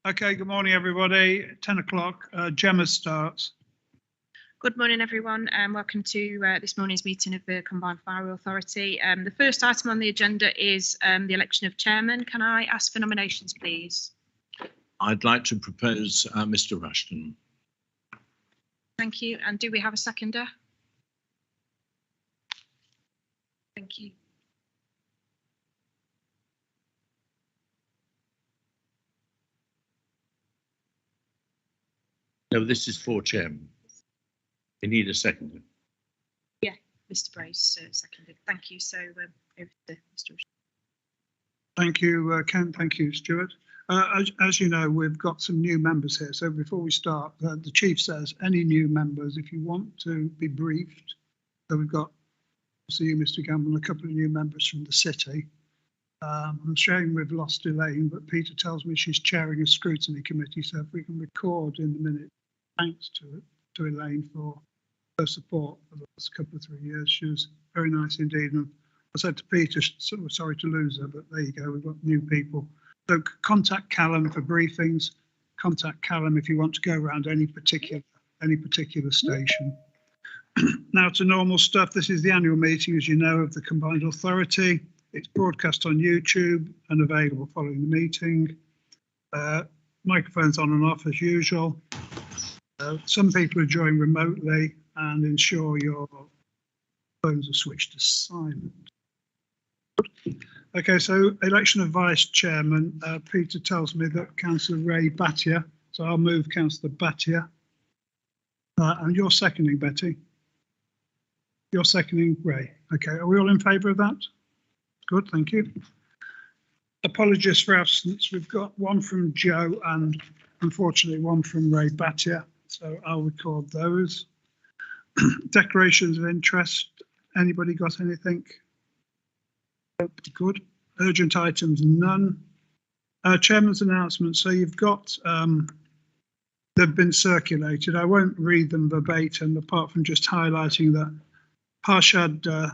Okay, good morning, everybody. 10 o'clock, Gemma starts. Good morning, everyone, and welcome to this morning's meeting of the Combined Fire Authority. The first item on the agenda is the election of chairman. Can I ask for nominations, please? I'd like to propose Mr. Rushton. Thank you. And do we have a seconder? Thank you. No, this is for chairman. You need a seconder. Yeah, Mr. Brace seconded. Thank you. So over to Mr. Rushton. Thank you, Ken. Thank you, Stuart. As you know, we've got some new members here. So before we start, the chief says any new members, if you want to be briefed. So we've got, see you, Mr. Gamble, a couple of new members from the city. I'm showing we've lost Elaine, but Peter tells me she's chairing a scrutiny committee. So if we can record in the minute, thanks to Elaine for her support for the last couple of 3 years. She was very nice indeed. And I said to Peter, sort of sorry to lose her, but there you go, we've got new people. So contact Callum for briefings. Contact Callum if you want to go around any particular station. Now to normal stuff. This is the annual meeting, as you know, of the Combined Authority. It's broadcast on YouTube and available following the meeting. Microphones on and off as usual. Some people are joining remotely, and ensure your phones are switched to silent. Okay, so election of vice chairman. Peter tells me that Councillor Ray Battier, so I'll move Councillor Battier. And you're seconding, Betty? You're seconding Ray. Okay, are we all in favour of that? Good, thank you. Apologies for absence. We've got one from Joe and unfortunately one from Ray Battier, so I'll record those. Declarations of interest. Anybody got anything? Good. Urgent items, none. Chairman's announcements. So you've got, they've been circulated. I won't read them verbatim, apart from just highlighting that Parshad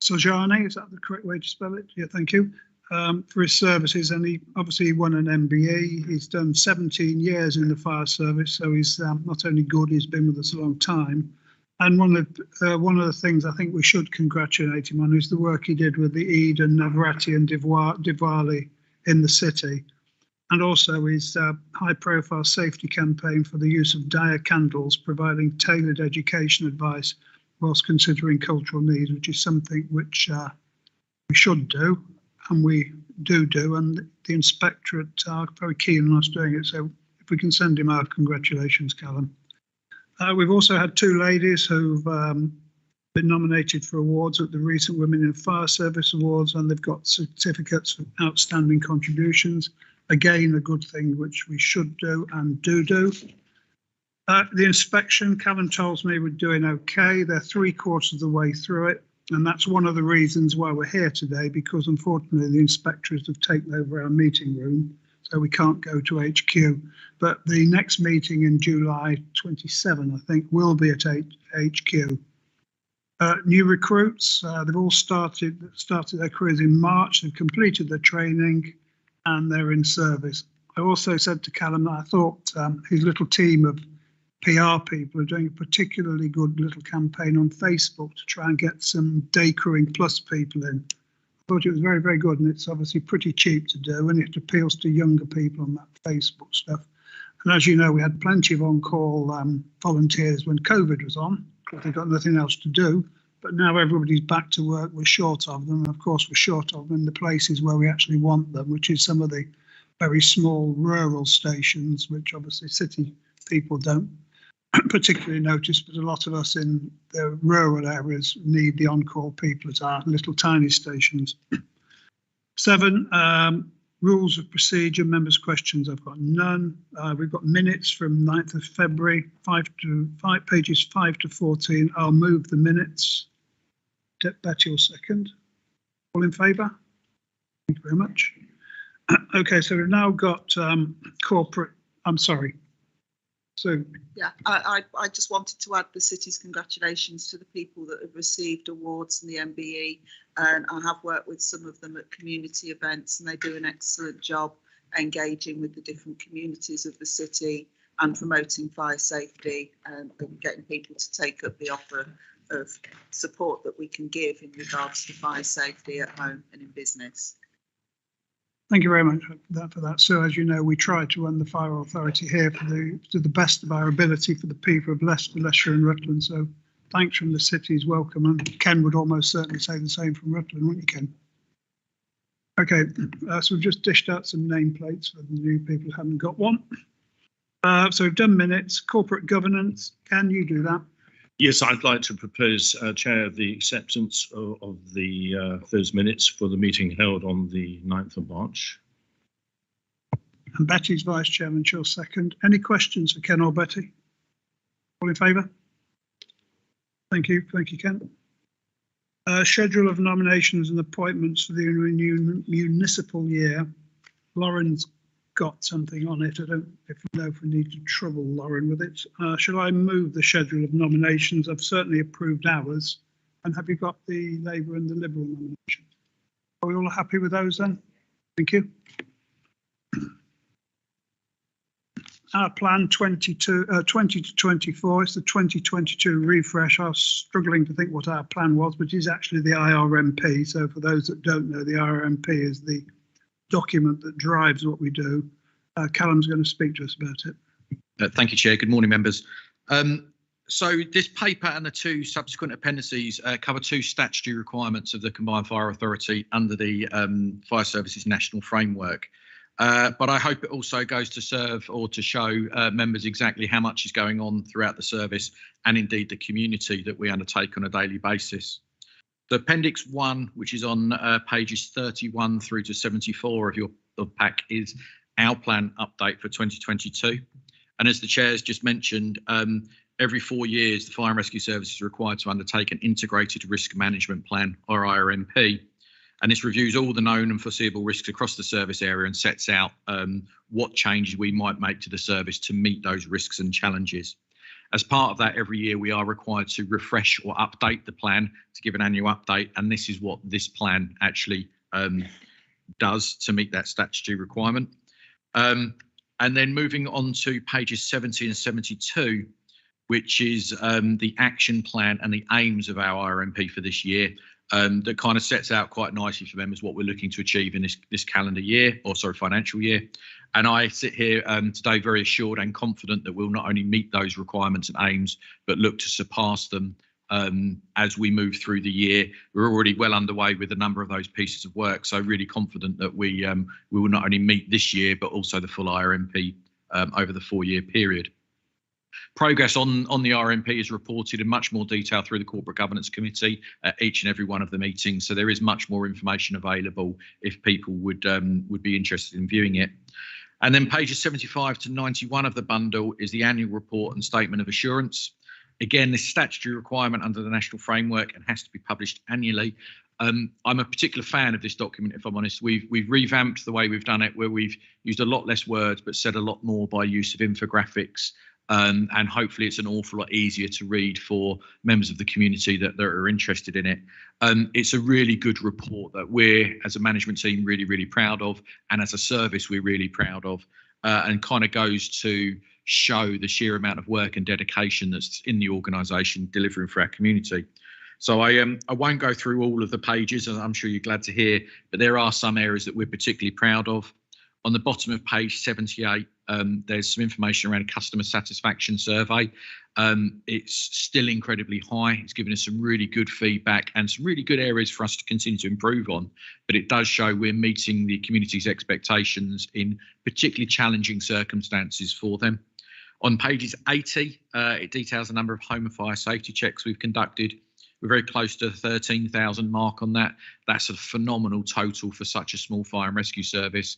Sojani, is that the correct way to spell it? Yeah, thank you. For his services, and he obviously won an MBE. He's done 17 years in the fire service, so he's not only good, he's been with us a long time. And one of the things I think we should congratulate him on is the work he did with the Eid and Navrati and Diwali in the city, and also his high-profile safety campaign for the use of dia candles, providing tailored education advice whilst considering cultural needs, which is something which we should do, and we do, and the inspectorate are very keen on us doing it. So if we can send him out, congratulations, Callum. We've also had two ladies who've been nominated for awards at the recent Women in Fire Service Awards, and they've got certificates for outstanding contributions. Again, a good thing which we should do and do. The inspection, Callum tells me we're doing okay. They're 3/4 of the way through it, and that's one of the reasons why we're here today, because unfortunately the inspectors have taken over our meeting room, so we can't go to HQ. But the next meeting in July 27, I think, will be at HQ. New recruits, they've all started their careers in March. They've completed their training and they're in service. I also said to Callum that I thought his little team of PR people are doing a particularly good little campaign on Facebook to try and get some day crewing plus people in. I thought it was very, very good, and it's obviously pretty cheap to do, and it appeals to younger people on that Facebook stuff. And as you know, we had plenty of on-call volunteers when COVID was on, because they've got nothing else to do. But now everybody's back to work, we're short of them. And of course, we're short of them in the places where we actually want them, which is some of the very small rural stations, which obviously city people don't particularly notice, but a lot of us in the rural areas need the on-call people at our little tiny stations. 7, rules of procedure, members' questions, I've got none. We've got minutes from 9th of February, pages 5 to 14. I'll move the minutes. Betty will second. All in favour? Thank you very much. Okay, so we've now got corporate, I'm sorry. So yeah, I just wanted to add the city's congratulations to the people that have received awards in the MBE, and I have worked with some of them at community events, and they do an excellent job engaging with the different communities of the city and promoting fire safety and getting people to take up the offer of support that we can give in regards to fire safety at home and in business. Thank you very much for that. So, as you know, we try to run the fire authority here to the best of our ability for the people of Leicester, Leicestershire and Rutland. So thanks from the city is welcome. And Ken would almost certainly say the same from Rutland, wouldn't you, Ken? Okay, so we've just dished out some nameplates for the new people who haven't got one. So we've done minutes, corporate governance. Can you do that? Yes, I'd like to propose, Chair, the acceptance of those minutes for the meeting held on the 9th of March. And Betty's Vice Chairman, she'll second. Any questions for Ken or Betty? All in favour? Thank you, Ken. Schedule of nominations and appointments for the new municipal year. Lauren's got something on it. I don't know if we need to trouble Lauren with it. Shall I move the schedule of nominations? I've certainly approved ours. And have you got the Labour and the Liberal nominations? Are we all happy with those then? Thank you. Our plan 20 to 24 is the 2022 refresh. I was struggling to think what our plan was, but it's actually the IRMP. So for those that don't know, the IRMP is the document that drives what we do. Callum's going to speak to us about it. Thank you, Chair. Good morning, members. So this paper and the two subsequent appendices cover two statutory requirements of the Combined Fire Authority under the Fire Services National Framework. But I hope it also goes to serve or to show members exactly how much is going on throughout the service and indeed the community that we undertake on a daily basis. The Appendix 1, which is on pages 31 through to 74 of your pack, is our plan update for 2022. And as the Chair's just mentioned, every 4 years, the Fire and Rescue Service is required to undertake an Integrated Risk Management Plan, or IRMP. And this reviews all the known and foreseeable risks across the service area and sets out what changes we might make to the service to meet those risks and challenges. As part of that, every year we are required to refresh or update the plan to give an annual update, and this is what this plan actually does to meet that statutory requirement. And then moving on to pages 70 and 72, which is the action plan and the aims of our IRMP for this year, that kind of sets out quite nicely for members what we're looking to achieve in this calendar year, or sorry, financial year. And I sit here today very assured and confident that we'll not only meet those requirements and aims, but look to surpass them as we move through the year. We're already well underway with a number of those pieces of work, so really confident that we will not only meet this year, but also the full IRMP over the 4-year period. Progress on the RMP is reported in much more detail through the Corporate Governance Committee at each and every one of the meetings, so there is much more information available if people would be interested in viewing it. And then pages 75 to 91 of the bundle is the annual report and statement of assurance. Again, this statutory requirement under the national framework and has to be published annually. I'm a particular fan of this document, if I'm honest. We've revamped the way we've done it, where we've used a lot less words but said a lot more by use of infographics. And hopefully it's an awful lot easier to read for members of the community that are interested in it. It's a really good report that we're, as a management team, really, really proud of, and as a service, we're really proud of, and kind of goes to show the sheer amount of work and dedication that's in the organisation delivering for our community. So I won't go through all of the pages, as I'm sure you're glad to hear, but there are some areas that we're particularly proud of. On the bottom of page 78, there's some information around a customer satisfaction survey. It's still incredibly high. It's given us some really good feedback and some really good areas for us to continue to improve on. But it does show we're meeting the community's expectations in particularly challenging circumstances for them. On pages 80, it details the number of home and fire safety checks we've conducted. We're very close to the 13,000 mark on that. That's a phenomenal total for such a small fire and rescue service.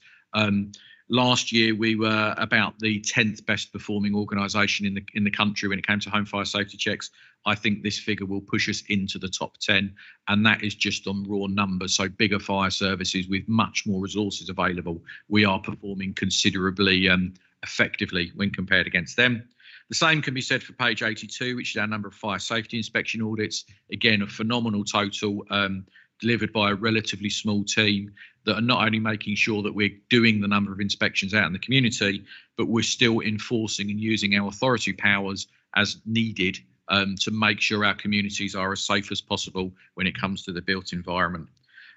Last year, we were about the 10th best performing organisation in the country when it came to home fire safety checks. I think this figure will push us into the top 10, and that is just on raw numbers. So bigger fire services with much more resources available, we are performing considerably effectively when compared against them. The same can be said for page 82, which is our number of fire safety inspection audits. Again, a phenomenal total, delivered by a relatively small team that are not only making sure that we're doing the number of inspections out in the community, but we're still enforcing and using our authority powers as needed to make sure our communities are as safe as possible when it comes to the built environment.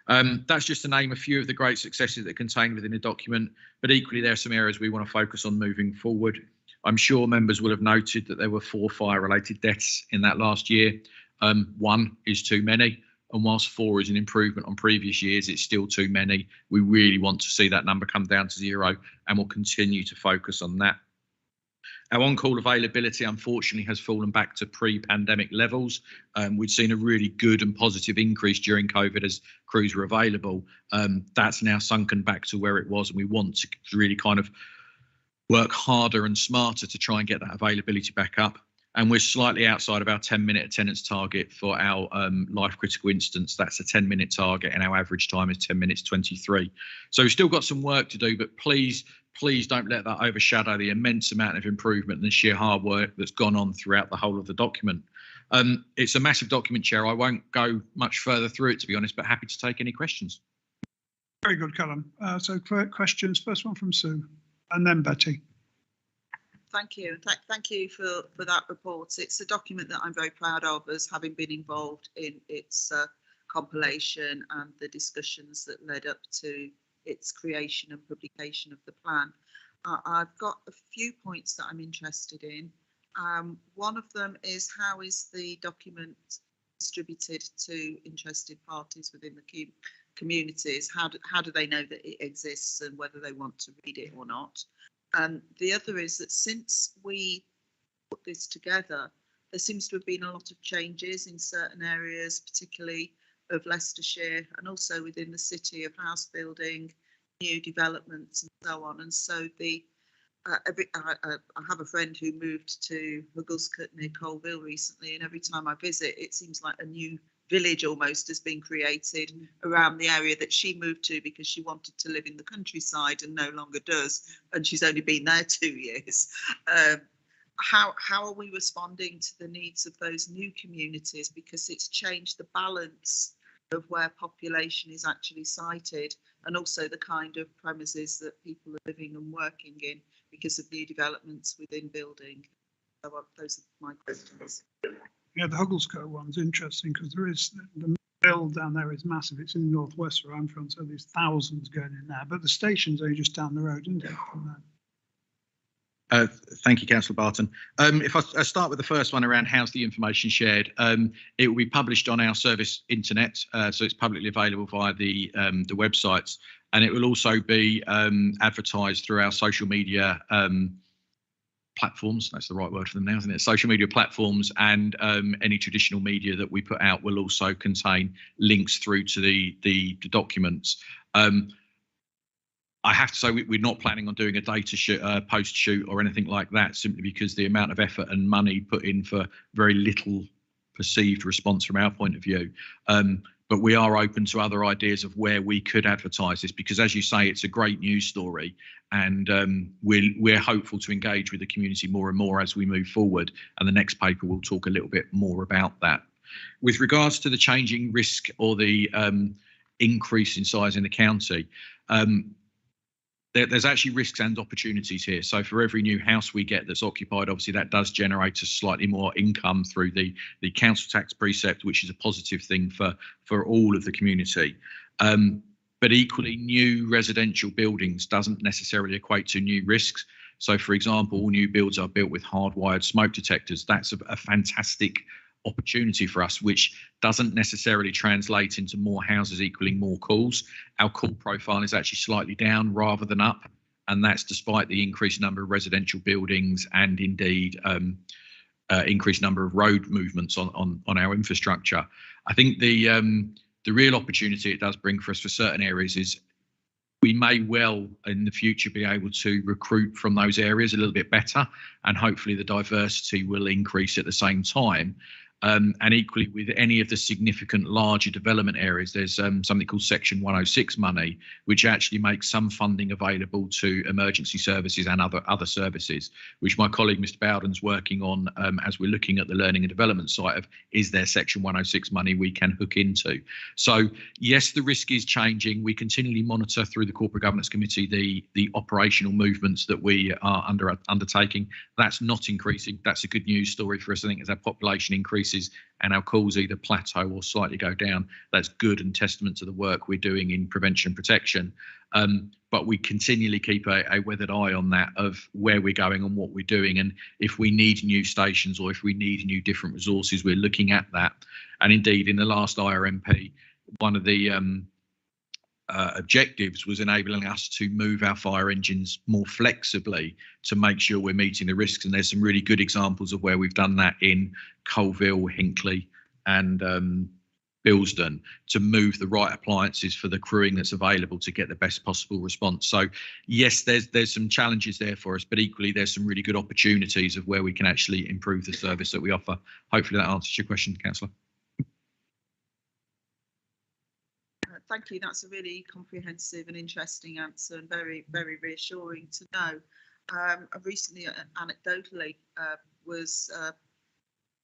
That's just to name a few of the great successes that are contained within the document, but equally there are some areas we want to focus on moving forward. I'm sure members will have noted that there were 4 fire-related deaths in that last year. 1 is too many, and whilst 4 is an improvement on previous years, it's still too many. We really want to see that number come down to 0, and we'll continue to focus on that. Our on-call availability, unfortunately, has fallen back to pre-pandemic levels. We'd seen a really good and positive increase during COVID as crews were available. That's now sunken back to where it was, and we want to really kind of work harder and smarter to try and get that availability back up. And we're slightly outside of our 10-minute attendance target for our life critical instance. That's a 10-minute target, and our average time is 10 minutes 23. So we've still got some work to do, but please don't let that overshadow the immense amount of improvement and the sheer hard work that's gone on throughout the whole of the document. It's a massive document, Chair. I won't go much further through it, to be honest, but happy to take any questions. Very good, Callum. So questions, first one from Sue, and then Betty. Thank you. Thank you for that report. It's a document that I'm very proud of as having been involved in its compilation and the discussions that led up to its creation and publication of the plan. I've got a few points that I'm interested in. One of them is, how is the document distributed to interested parties within the communities? How do they know that it exists and whether they want to read it or not? And the other is that since we put this together, there seems to have been a lot of changes in certain areas, particularly of Leicestershire, and also within the city, of house building, new developments and so on. And so I have a friend who moved to Hugglescut near Colville recently, and every time I visit, it seems like a new village almost has been created around the area that she moved to because she wanted to live in the countryside and no longer does, and she's only been there 2 years. How are we responding to the needs of those new communities, because it's changed the balance of where population is actually sited, and also the kind of premises that people are living and working in because of new developments within building? So those are my questions. Yeah, the Hugglescut one's interesting because there is the mill down there is massive. It's in the northwest where I'm from, so there's thousands going in there. But the station's only just down the road, isn't it? From there. Thank you, Councillor Barton. If I start with the first one around how's the information shared, it will be published on our service internet, so it's publicly available via the websites, and it will also be advertised through our social media platforms. That's the right word for them now, isn't it? Social media platforms, and any traditional media that we put out will also contain links through to the documents. I have to say we're not planning on doing a data post shoot or anything like that, simply because the amount of effort and money put in for very little perceived response from our point of view. But we are open to other ideas of where we could advertise this, because, as you say, it's a great news story, and we're hopeful to engage with the community more and more as we move forward. And the next paper will talk a little bit more about that. With regards to the changing risk or the increase in size in the county, there's actually risks and opportunities here. So for every new house we get that's occupied, obviously that does generate a slightly more income through the council tax precept, which is a positive thing for all of the community. But equally, new residential buildings doesn't necessarily equate to new risks. So, for example, all new builds are built with hardwired smoke detectors. That's a fantastic opportunity for us, which doesn't necessarily translate into more houses equaling more calls. Our call profile is actually slightly down rather than up, and that's despite the increased number of residential buildings and indeed increased number of road movements on our infrastructure. I think the real opportunity it does bring for us for certain areas is we may well in the future be able to recruit from those areas a little bit better, and hopefully the diversity will increase at the same time. And equally, with any of the significant larger development areas, there's something called Section 106 money, which actually makes some funding available to emergency services and other services, which my colleague Mr. Bowden's working on as we're looking at the learning and development side of, is there Section 106 money we can hook into? So yes, the risk is changing. We continually monitor through the Corporate Governance Committee the operational movements that we are undertaking. That's not increasing. That's a good news story for us. I think as our population increases and our calls either plateau or slightly go down, that's good and testament to the work we're doing in prevention and protection. But we continually keep a weathered eye on that of where we're going and what we're doing. And if we need new stations or if we need new different resources, we're looking at that. And indeed, in the last IRMP, one of the objectives was enabling us to move our fire engines more flexibly to make sure we're meeting the risks. And there's some really good examples of where we've done that in Colville, Hinckley and Bilston, to move the right appliances for the crewing that's available to get the best possible response. So yes, there's some challenges there for us, but equally there's some really good opportunities of where we can actually improve the service that we offer. Hopefully that answers your question, Councillor. Thank you. That's a really comprehensive and interesting answer, and very, very reassuring to know. I recently, anecdotally, was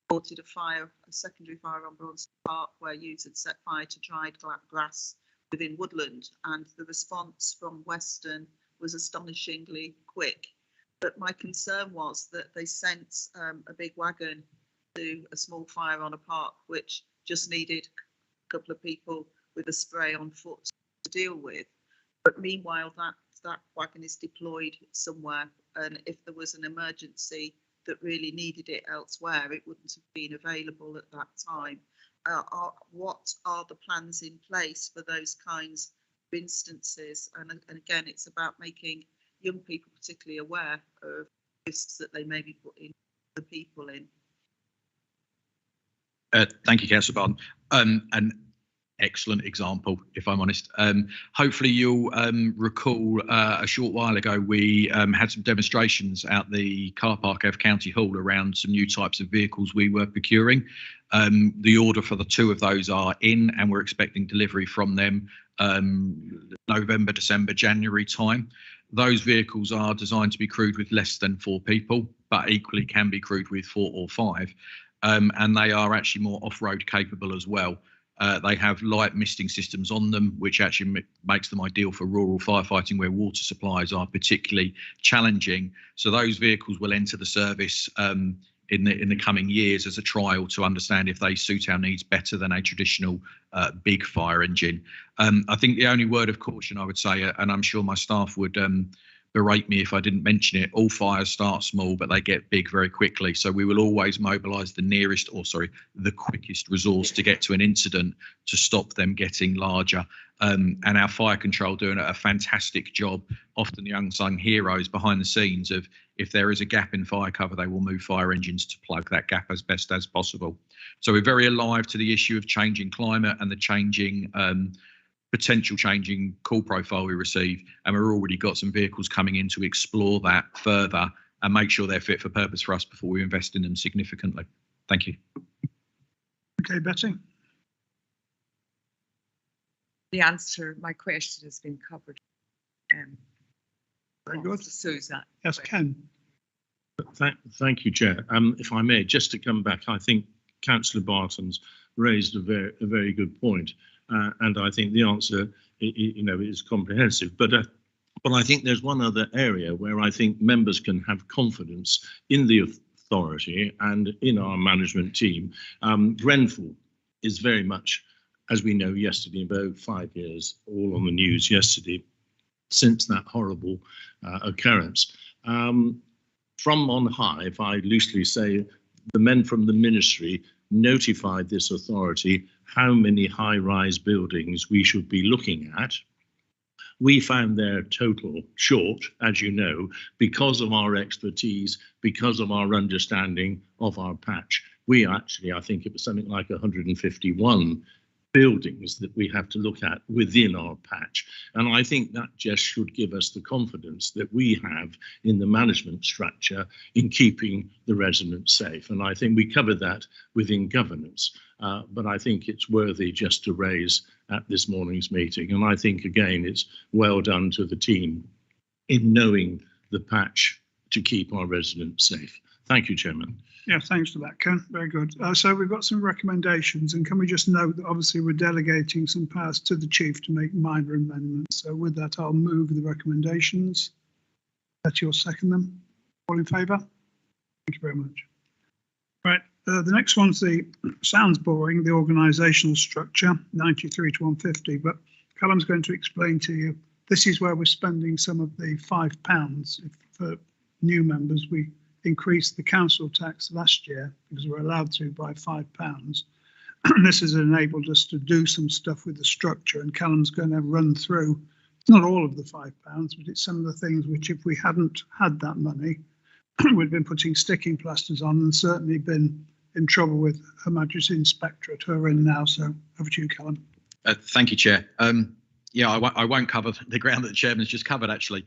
reported a secondary fire on Bronze Park, where youths had set fire to dried grass within woodland, and the response from Western was astonishingly quick. But my concern was that they sent a big wagon to a small fire on a park, which just needed a couple of people with a spray on foot to deal with. But meanwhile, that wagon is deployed somewhere, and if there was an emergency that really needed it elsewhere, it wouldn't have been available at that time. What are the plans in place for those kinds of instances? And again, it's about making young people particularly aware of risks that they may be putting the people in. Thank you, Councillor Barton. An excellent example, if I'm honest. Hopefully you'll recall a short while ago we had some demonstrations out the car park of County Hall around some new types of vehicles we were procuring. The order for the two of those are in, and we're expecting delivery from them November, December, January time. Those vehicles are designed to be crewed with less than 4 people, but equally can be crewed with 4 or 5. And they are actually more off-road capable as well. They have light misting systems on them, which actually makes them ideal for rural firefighting where water supplies are particularly challenging. So those vehicles will enter the service in the coming years as a trial to understand if they suit our needs better than a traditional big fire engine. I think the only word of caution I would say, and I'm sure my staff would berate me if I didn't mention it, all fires start small, but they get big very quickly. So we will always mobilise the quickest resource to get to an incident to stop them getting larger. And our fire control doing a fantastic job, often the unsung heroes behind the scenes of, if there is a gap in fire cover, they will move fire engines to plug that gap as best as possible. So we're very alive to the issue of changing climate and the changing potential changing call profile we receive, and we've already got some vehicles coming in to explore that further and make sure they're fit for purpose for us before we invest in them significantly. Thank you. Okay, Betty. The answer, my question has been covered. Very good. Susan. Yes, Ken. Thank you, Chair. If I may, just to come back, I think Councillor Barton's raised a very good point. And I think the answer, is comprehensive. But I think there's one other area where I think members can have confidence in the authority and in our management team. Grenfell is very much, as we know yesterday, about 5 years, all on the news yesterday, since that horrible occurrence. From on high, if I loosely say, the men from the ministry notified this authority how many high-rise buildings we should be looking at. We found their total short, as you know, because of our expertise, because of our understanding of our patch. We actually, I think it was something like 151 buildings that we have to look at within our patch. And I think that just should give us the confidence that we have in the management structure in keeping the residents safe. And I think we covered that within governance. But I think it's worthy just to raise at this morning's meeting. And I think, again, it's well done to the team in knowing the patch to keep our residents safe. Thank you, Chairman. Yeah, thanks for that, Ken. Very good. So we've got some recommendations, and can we just note that obviously we're delegating some powers to the chief to make minor amendments. So with that, I'll move the recommendations. That you'll second them. All in favour? Thank you very much. Right, the next one's sounds boring, the organisational structure, 93 to 150, but Callum's going to explain to you, this is where we're spending some of the £5. For new members, we increased the council tax last year because we're allowed to by £5. This has enabled us to do some stuff with the structure, and Callum's going to run through, not all of the £5, but it's some of the things which if we hadn't had that money, we'd been putting sticking plasters on and certainly been in trouble with Her Majesty's Inspectorate, who are in now. So over to you, Callum. Thank you, Chair. Yeah, I won't cover the ground that the Chairman's just covered, actually.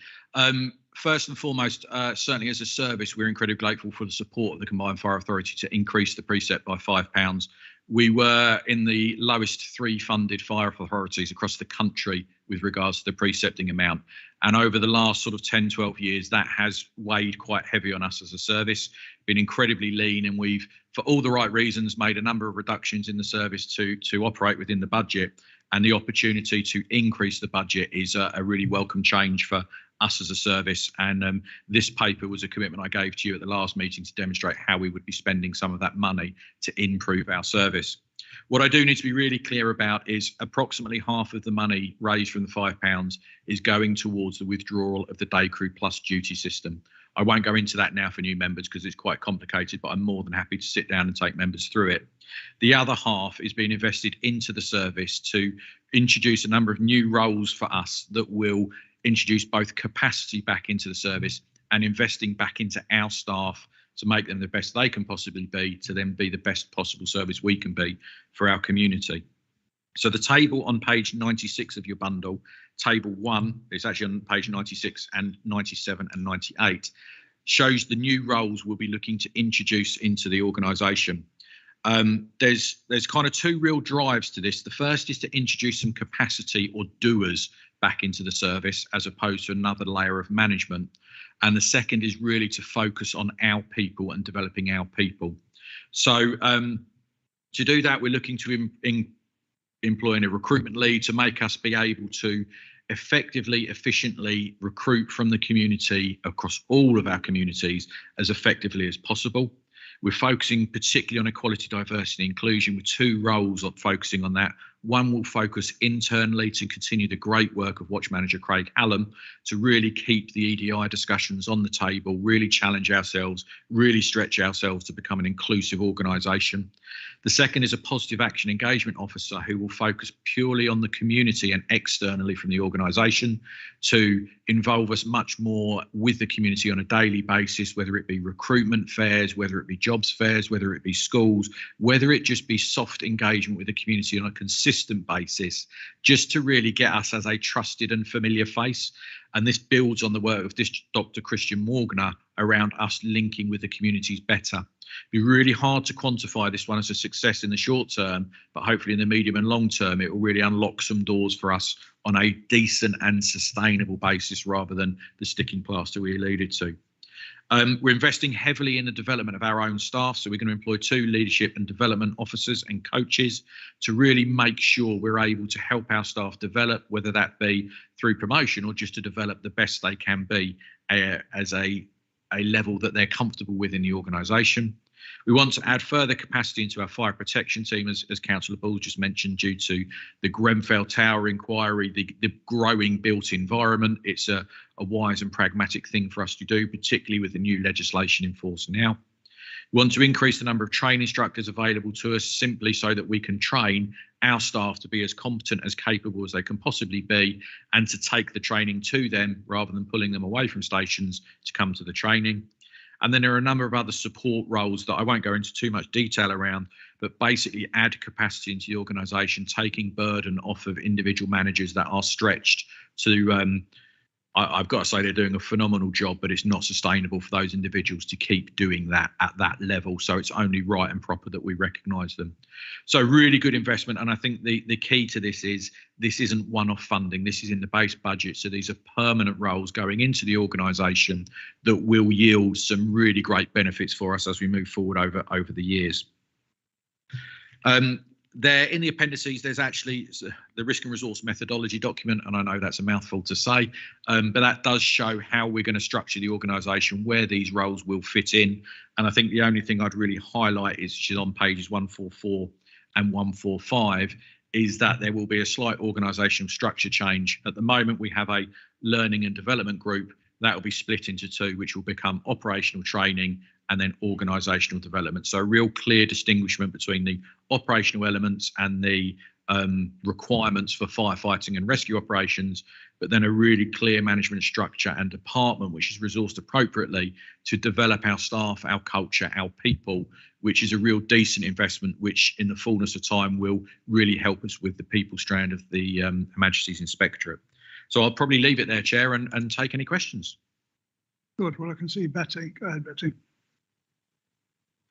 First and foremost, certainly as a service, we're incredibly grateful for the support of the Combined Fire Authority to increase the precept by £5. We were in the lowest 3 funded fire authorities across the country with regards to the precepting amount. And over the last sort of 10, 12 years, that has weighed quite heavy on us as a service, been incredibly lean, and we've, for all the right reasons, made a number of reductions in the service to operate within the budget. And the opportunity to increase the budget is a really welcome change for us as a service. And this paper was a commitment I gave to you at the last meeting to demonstrate how we would be spending some of that money to improve our service. What I do need to be really clear about is approximately half of the money raised from the £5 is going towards the withdrawal of the day crew plus duty system. I won't go into that now for new members because it's quite complicated, but I'm more than happy to sit down and take members through it. The other half is being invested into the service to introduce a number of new roles for us that will introduce both capacity back into the service and investing back into our staff to make them the best they can possibly be, to then be the best possible service we can be for our community. So the table on page 96 of your bundle, table 1, it's actually on page 96 and 97 and 98, shows the new roles we'll be looking to introduce into the organisation. There's kind of 2 real drives to this. The first is to introduce some capacity or doers back into the service as opposed to another layer of management. And the second is really to focus on our people and developing our people. So to do that, we're looking to employing a recruitment lead to make us be able to effectively, efficiently recruit from the community across all of our communities as effectively as possible. We're focusing particularly on equality, diversity, and inclusion with 2 roles of focusing on that. One will focus internally to continue the great work of Watch Manager Craig Hallam to really keep the EDI discussions on the table, really challenge ourselves, really stretch ourselves to become an inclusive organisation. The second is a positive action engagement officer who will focus purely on the community and externally from the organisation to involve us much more with the community on a daily basis, whether it be recruitment fairs, whether it be jobs fairs, whether it be schools, whether it just be soft engagement with the community on a consistent basis, just to really get us as a trusted and familiar face. And this builds on the work of Dr. Christian Morgner around us linking with the communities better. It'd be really hard to quantify this one as a success in the short term, but hopefully in the medium and long term, it will really unlock some doors for us on a decent and sustainable basis rather than the sticking plaster we alluded to. We're investing heavily in the development of our own staff, so we're going to employ 2 leadership and development officers and coaches to really make sure we're able to help our staff develop, whether that be through promotion or just to develop the best they can be as a level that they're comfortable with in the organisation. We want to add further capacity into our fire protection team, as Councillor Ball just mentioned, due to the Grenfell Tower inquiry, the growing built environment. It's a wise and pragmatic thing for us to do, particularly with the new legislation in force now. We want to increase the number of training instructors available to us simply so that we can train our staff to be as competent, as capable as they can possibly be, and to take the training to them rather than pulling them away from stations to come to the training. And then there are a number of other support roles that I won't go into too much detail around, but basically add capacity into the organisation, taking burden off of individual managers that are stretched to, I've got to say they're doing a phenomenal job, but it's not sustainable for those individuals to keep doing that at that level. So it's only right and proper that we recognise them. So really good investment. And I think the key to this isn't one-off funding. This is in the base budget. So these are permanent roles going into the organisation that will yield some really great benefits for us as we move forward over the years. There in the appendices, there's actually the risk and resource methodology document, and I know that's a mouthful to say, but that does show how we're going to structure the organisation, where these roles will fit in. And I think the only thing I'd really highlight is she's on pages 144 and 145, is that there will be a slight organisational structure change. At the moment, we have a learning and development group that will be split into two, which will become operational training and then organisational development. So a real clear distinguishment between the operational elements and the requirements for firefighting and rescue operations, but then a really clear management structure and department which is resourced appropriately to develop our staff, our culture, our people, which is a real decent investment, which in the fullness of time will really help us with the people strand of the Her Majesty's Inspectorate. So I'll probably leave it there, Chair, and take any questions. Good. Well, I can see Betty. Go ahead, Betty.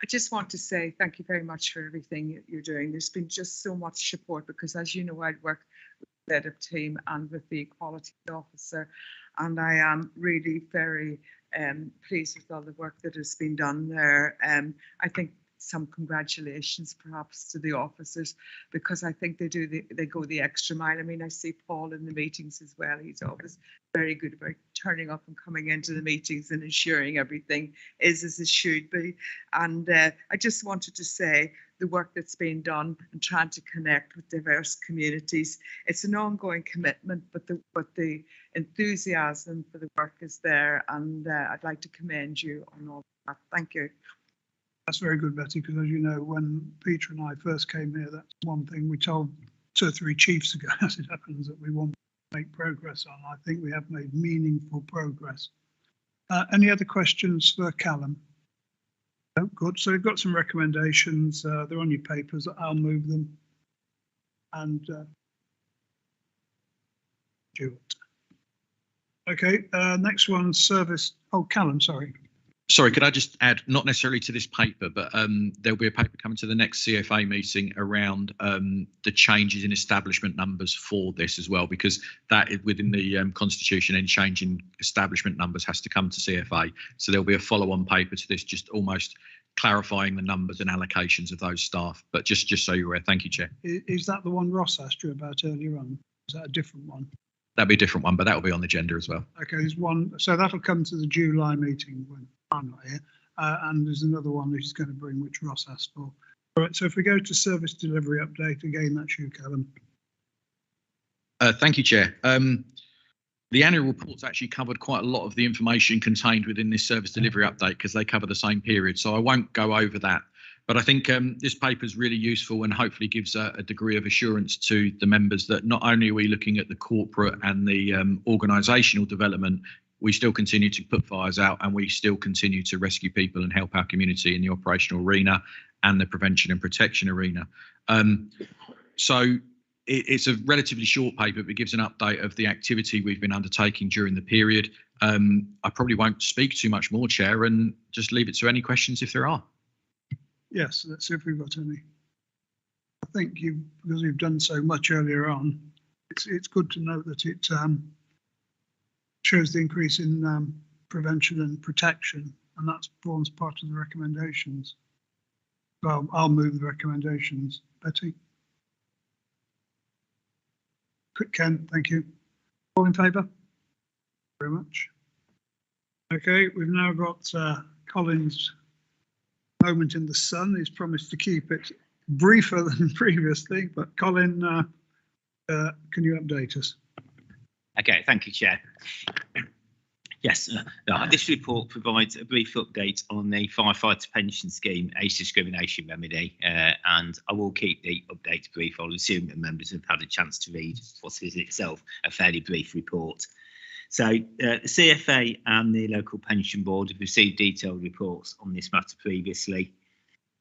I just want to say thank you very much for everything you're doing. There's been just so much support because, as you know, I'd worked with the leadership team and with the equality officer, and I am really very pleased with all the work that has been done there. I think some congratulations perhaps to the officers, because I think they go the extra mile. I mean, I see Paul in the meetings as well. He's always very good about turning up and coming into the meetings and ensuring everything is as it should be. And I just wanted to say the work that's being done and trying to connect with diverse communities, it's an ongoing commitment, but the enthusiasm for the work is there, and I'd like to commend you on all that. Thank you. That's very good, Betty, because as you know, when Peter and I first came here, that's one thing we told 2 or 3 chiefs ago, as it happens, that we want to make progress on. I think we have made meaningful progress. Any other questions for Callum? Oh, good. So we've got some recommendations. They're on your papers. I'll move them. And Stuart. Okay, next one, service. Oh, Callum, sorry. Sorry, could I just add, not necessarily to this paper, but there'll be a paper coming to the next CFA meeting around the changes in establishment numbers for this as well, because that is within the Constitution, and change in establishment numbers has to come to CFA. So there'll be a follow-on paper to this, just almost clarifying the numbers and allocations of those staff. But just so you're aware, thank you, Chair. Is that the one Ross asked you about earlier on? Is that a different one? That'll be a different one, but that will be on the agenda as well. Okay, there's one. So that'll come to the July meeting when I'm not here. And there's another one that he's going to bring, which Ross asked for. All right, so if we go to service delivery update, again, that's you, Callum. Thank you, Chair. The annual report's actually covered quite a lot of the information contained within this service delivery update, because they cover the same period. So I won't go over that. But I think this paper is really useful and hopefully gives a degree of assurance to the members that not only are we looking at the corporate and the organisational development, we still continue to put fires out, and we still continue to rescue people and help our community in the operational arena and the prevention and protection arena. So it's a relatively short paper, but it gives an update of the activity we've been undertaking during the period. I probably won't speak too much more, Chair, and just leave it to any questions if there are. Yes, let's see if we've got any. I think because you've done so much earlier on, it's good to note that it shows the increase in prevention and protection, and that forms part of the recommendations. Well, I'll move the recommendations. Betty? Ken, thank you. All in favour? Very much. Okay, we've now got Colin's moment in the sun. He's promised to keep it briefer than previously, but Colin, can you update us? Okay, thank you, Chair. Yes, this report provides a brief update on the firefighter pension scheme age discrimination remedy, and I will keep the update brief. I'll assume that members have had a chance to read what is itself a fairly brief report. So the CFA and the local pension board have received detailed reports on this matter previously.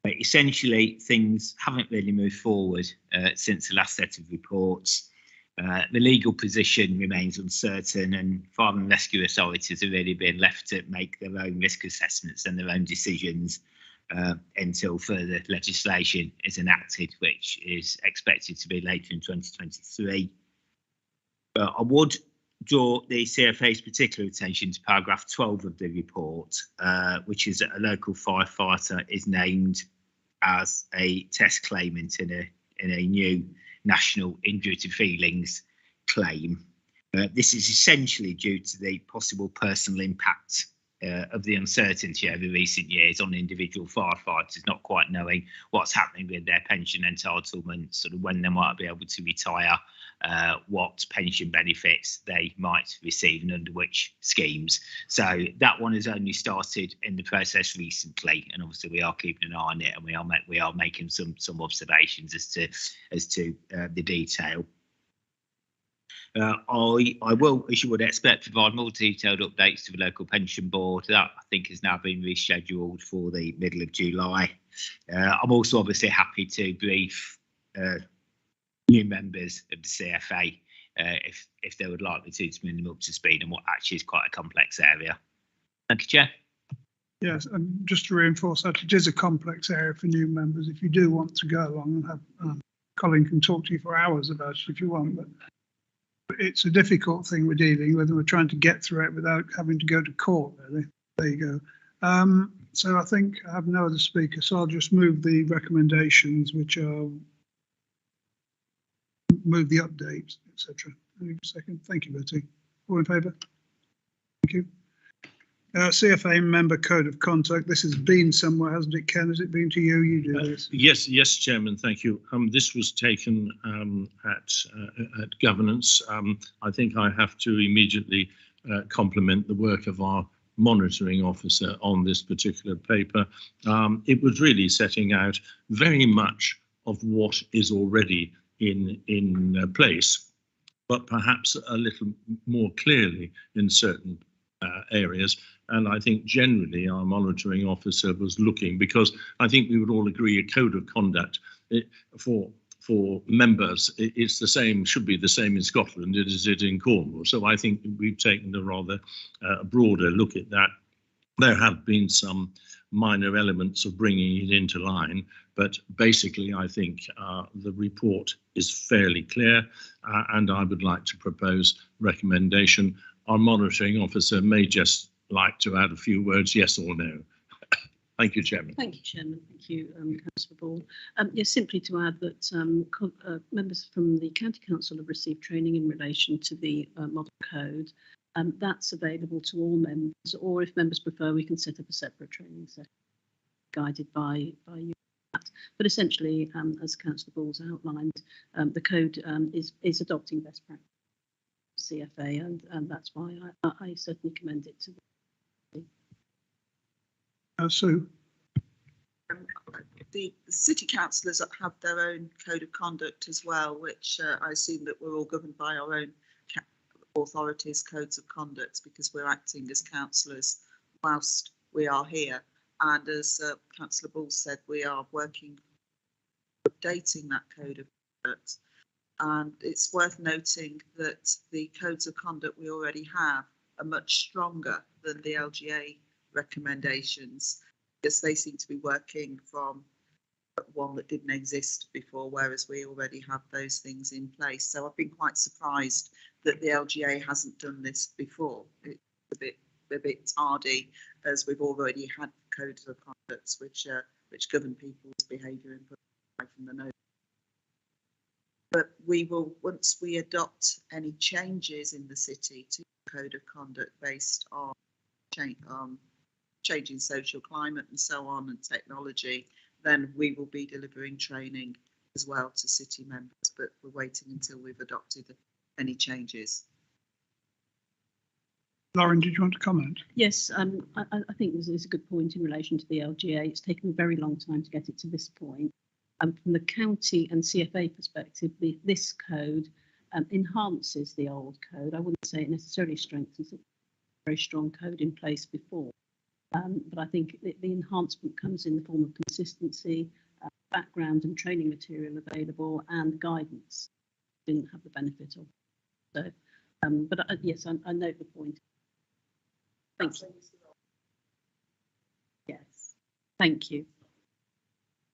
But essentially, things haven't really moved forward since the last set of reports. The legal position remains uncertain, and fire and rescue authorities have really been left to make their own risk assessments and their own decisions until further legislation is enacted, which is expected to be later in 2023. But I would draw the CFA's particular attention to paragraph 12 of the report, which is that a local firefighter is named as a test claimant in a new national injury to feelings claim. This is essentially due to the possible personal impact of the uncertainty over recent years on individual firefighters not quite knowing what's happening with their pension entitlement, sort of when they might be able to retire, what pension benefits they might receive and under which schemes. So that one has only started in the process recently, and obviously we are keeping an eye on it, and we are making some observations as to the detail. I will, as you would expect, provide more detailed updates to the local pension board. That I think has now been rescheduled for the middle of July. I'm also obviously happy to brief new members of the CFA if they would like me to bring them up to speed on what actually is quite a complex area. Thank you, Chair. Yes, and just to reinforce that, it is a complex area for new members. If you do want to go along and have Colin can talk to you for hours about it if you want, but it's a difficult thing we're dealing with, and we're trying to get through it without having to go to court, really. There you go. So I think I have no other speaker, so I'll just move the recommendations, which are move the updates, etc. Second. Thank you, Betty. All in favour? Thank you. CFA member code of conduct. This has been somewhere, hasn't it, Ken? Has it been to you? You do this. Yes, Chairman. Thank you. This was taken at governance. I think I have to immediately compliment the work of our monitoring officer on this particular paper. It was really setting out very much of what is already in place, but perhaps a little more clearly in certain areas. And I think generally our monitoring officer was looking, because I think we would all agree a code of conduct for members, it's the same, should be the same in Scotland as it is in Cornwall. So I think we've taken a rather broader look at that. There have been some minor elements of bringing it into line, but basically I think the report is fairly clear, and I would like to propose recommendation. Our monitoring officer may just like to add a few words, yes or no. Thank you, Chairman. Thank you, Chairman. Thank you, Councillor Ball. Yes, simply to add that members from the County Council have received training in relation to the model code. That's available to all members, or if members prefer, we can set up a separate training session guided by you. But essentially, as Councillor Ball's outlined, the code is adopting best practice CFA, and that's why I certainly commend it to the Sue. The city councillors have their own code of conduct as well, which I assume that we're all governed by our own authorities' codes of conduct, because we're acting as councillors whilst we are here. And as Councillor Ball said, we are working updating that code of conduct. And it's worth noting that the codes of conduct we already have are much stronger than the LGA recommendations, because they seem to be working from one that didn't exist before, whereas we already have those things in place. So I've been quite surprised that the LGA hasn't done this before. It's a bit tardy, as we've already had codes of conduct which govern people's behaviour and from the note. But we will, once we adopt any changes in the city to the code of conduct based on changing social climate and so on, and technology, then we will be delivering training as well to city members, but we're waiting until we've adopted any changes. Lauren, did you want to comment? Yes, I think this is a good point in relation to the LGA. It's taken a very long time to get it to this point. From the county and CFA perspective, this code enhances the old code. I wouldn't say it necessarily strengthens it. Very strong code in place before. But I think the enhancement comes in the form of consistency, background and training material available, and guidance. Didn't have the benefit of. So, but yes, I note the point. Thank you. Yes, thank you.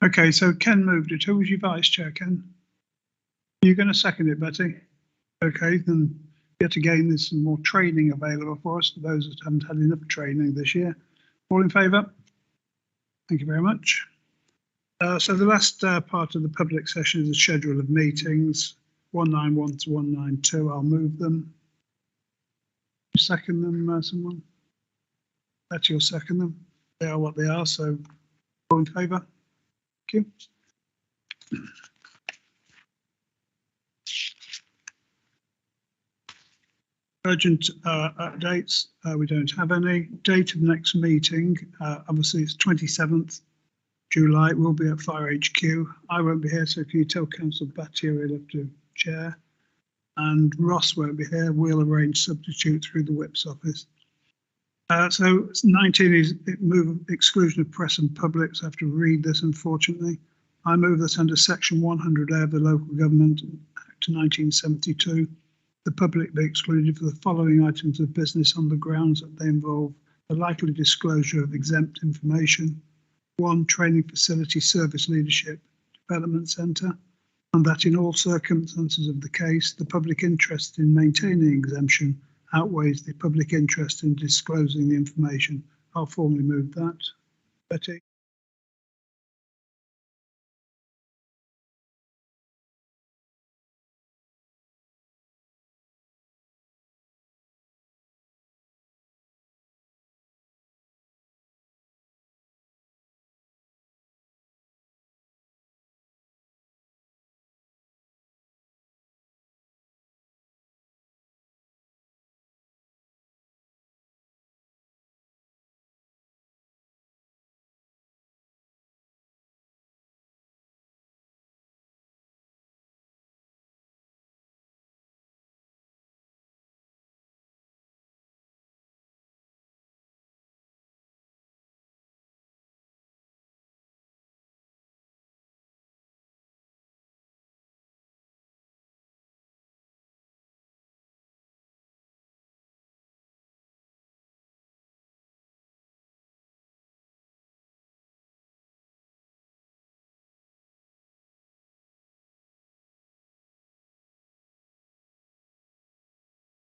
Okay, so Ken moved it. Who was your vice chair, Ken? Are you going to second it, Betty? Okay, then yet again, there's some more training available for us, for those that haven't had enough training this year. All in favour? Thank you very much. So the last part of the public session is a schedule of meetings, 191 to 192. I'll move them. Second them, someone? Betty will second them. They are what they are, so all in favour? Thank you. Urgent updates, we don't have any. Date of next meeting, obviously it's 27th July, we'll be at Fire HQ. I won't be here, so can you tell Councillor Battier he'll have to chair? And Ross won't be here, we'll arrange substitute through the whip's office. So 19 is move exclusion of press and public, so I have to read this unfortunately. I move that under section 100A of the Local Government Act 1972, the public be excluded for the following items of business on the grounds that they involve the likely disclosure of exempt information. 1. Training facility service leadership development centre, and that in all circumstances of the case, the public interest in maintaining exemption outweighs the public interest in disclosing the information. I'll formally move that. Betty?